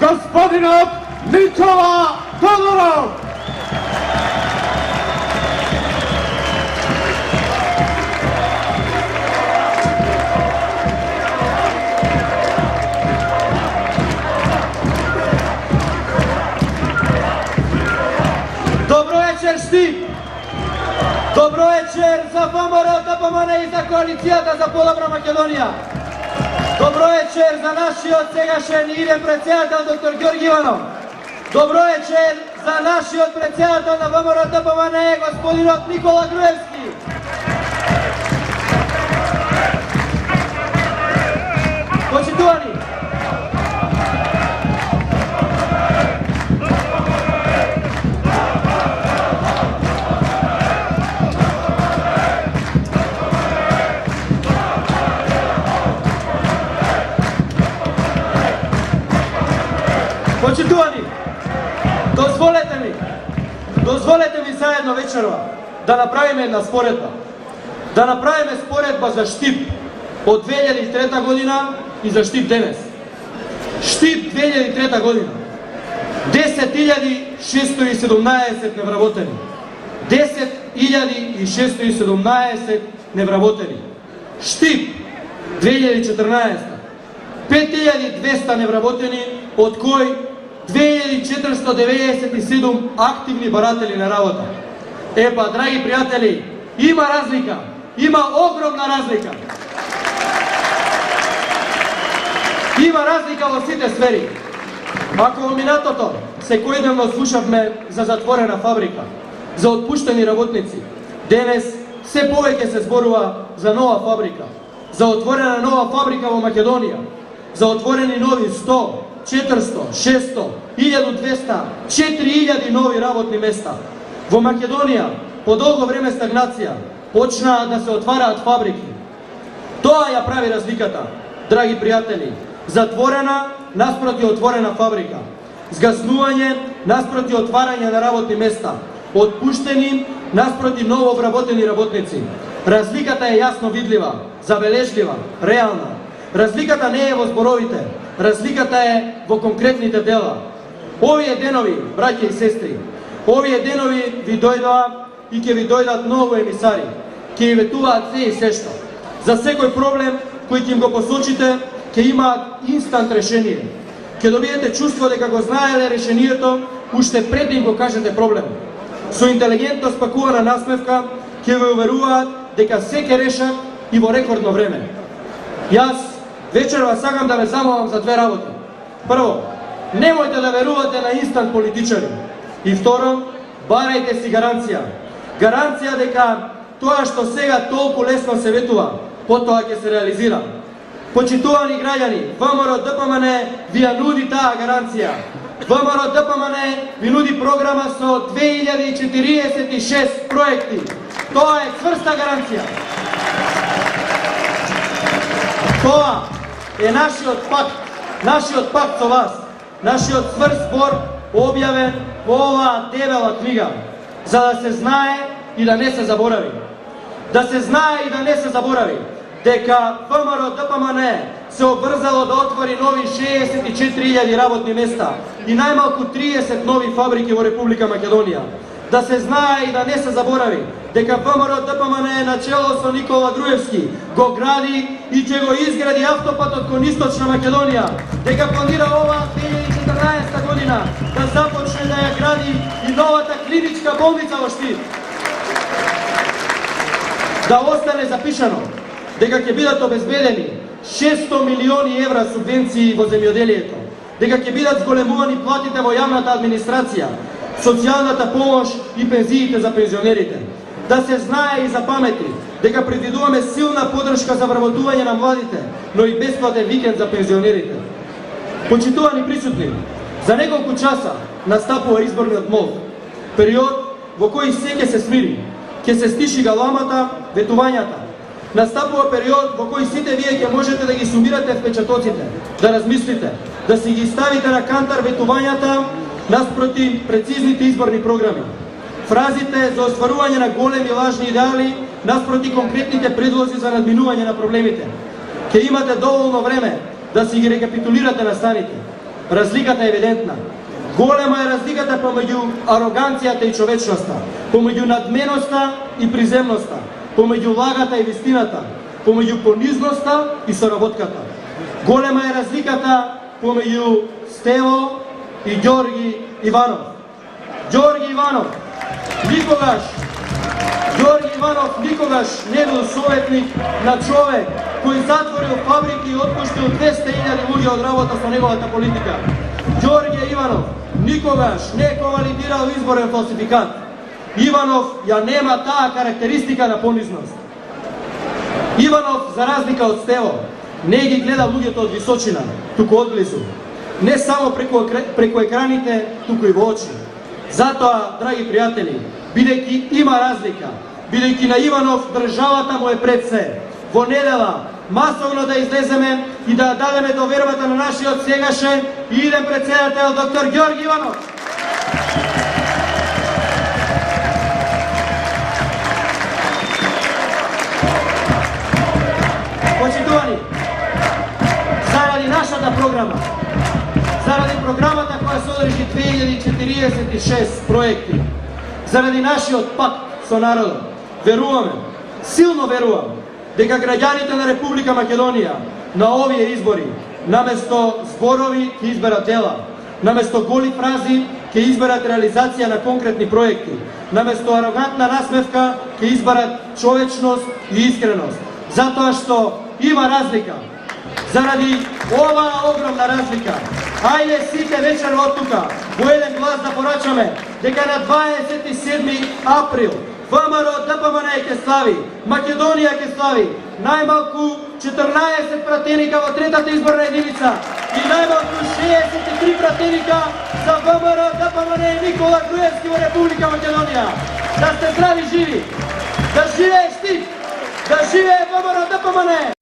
господинот Никола Тодоров. Dobro večer, Štip! Dobro večer za VMRO, ДПМН и за коалицијата за подобра Македонија! Добро вечер за нашиот сегашен иден председател доктор Ѓорги Иванов! Добро вечер за нашиот председател на ВМРО ДПМН господинот Никола Груевски! Почитувани! Почитувани, дозволете ми заедно вечерва да направиме една споредба. Да направиме споредба за Štip од 2003 година и за Štip денес. Štip 2003 година. 10.617 невработени. 10.617 невработени. Štip 2014. 5.200 невработени, од кои 2497 активни баратели на работа. Епа, драги пријатели, има разлика, има огромна разлика. Има разлика во сите сфери. Ако во минатото секојдневно слушавме за затворена фабрика, за отпуштени работници, денес се повеќе се зборува за нова фабрика, за отворена нова фабрика во Македонија, за отворени нови 100, 400, 600, 1200, 4000 нови работни места. Во Македонија, по долго време стагнација, почнаа да се отвараат фабрики. Тоа ја прави разликата, драги пријатели. Затворена наспроти отворена фабрика. Згаснување наспроти отварање на работни места. Отпуштени наспроти ново вработени работници. Разликата е јасно видлива, забележлива, реална. Разликата не е во зборовите, разликата е во конкретните дела. Овие денови, браќа и сестри, овие денови ви дојдоа и ќе ви дојдат многу емисари, ќе ви ветуваат се и сешто. За секој проблем кој ќе им го посочите, ќе имаат инстант решение. Ќе добиете чувство дека го знаеле решението, уште пред да им го кажете проблем. Со интелигентно спакувана насмевка, ќе ви уверуваат дека се ќе решат и во рекордно време. Јас вечерва сакам да ве замолам за две работи. Прво, немојте да верувате на инстант политичари. И второ, барајте си гаранција. Гаранција дека тоа што сега толку лесно се ветува, потоа ќе се реализира. Почитувани граѓани, ВМРО ДПМН ви ја нуди таа гаранција. ВМРО ДПМН ви нуди програма со 2046 проекти. Тоа е цврста гаранција. Тоа е нашиот пакт со вас, нашиот цврст збор објавен во оваа дебела книга, за да се знае и да не се заборави. Да се знае и да не се заборави дека ВМРО ДПМН се обврзало да отвори нови 64.000 работни места и најмалку 30 нови фабрики во Република Македонија. Да се знае и да не се заборави дека ВМРО ДПМН на чело со Никола Груевски го гради и ќе го изгради автопатот кон Источна Македонија, дека планира оваа 2014 година да започне да ја гради и новата клиничка болница во Štip. Да остане запишано дека ќе бидат обезбедени 600 милиони евра субвенции во земјоделието, дека ќе бидат зголемувани платите во јавната администрација, социјалната помош и пензиите за пензионерите. Да се знае и запамети дека предвидуваме силна подршка за вработување на младите, но и бесплатен викенд за пензионерите. Почитувани присутни, за неколку часа настапува изборниот мол, период во кој се ќе се смири, ќе се стиши галамата, ветувањата. Настапува период во кој сите вие ќе можете да ги сумирате впечатоците, да размислите, да си ги ставите на кантар ветувањата наспроти прецизните изборни програми. Фразите за остварување на големи лажни идеали наспроти конкретните предлози за надминување на проблемите. Ќе имате доволно време да си ги рекапитулирате настаните. разликата е евидентна. Голема е разликата помеѓу ароганцијата и човечноста, помеѓу надменоста и приземноста, помеѓу лагата и вистината, помеѓу понизноста и соработката. Голема е разликата помеѓу Стево и Ѓорги Иванов. Ѓорги Иванов никогаш не бил советник на човек кој затворил фабрики и отпуштил 200.000 луѓе од работа со неговата политика. Ѓорги Иванов никогаш не е конвалидирал изборен фалсификат. Иванов ја нема таа карактеристика на понизност. Иванов, за разлика од Стево, не ги гледа луѓето од височина, туку од близу. Не само преку екраните, туку и во очи. Затоа, драги пријатели, бидејќи има разлика, бидејќи на Иванов државата му е пред се, во недела масовно да излеземе и да дадеме довербата на нашиот сегашен и иден председател доктор Ѓорги Иванов. Почитувани, заради нашата програма, заради програмата која содржи 2046 проекти, заради нашиот пакт со народот, веруваме, силно верувам, дека граѓаните на Република Македонија на овие избори, наместо зборови ќе изберат дела, наместо голи фрази ќе изберат реализација на конкретни проекти, наместо арогантна насмевка ќе изберат човечност и искреност. Затоа што има разлика. Заради оваа огромна разлика, ајде сите вечер од тука во еден глас да порачаме дека на 27 април ВМРО ДПМН ќе слави, Македонија ќе слави најмалку 14 пратеника во третата изборна единица и најмалку 63 пратеника за ВМРО ДПМН и Никола Груевски во Република Македонија. Да сте здрави живи, да живее Штип, да живее ВМРО ДПМН!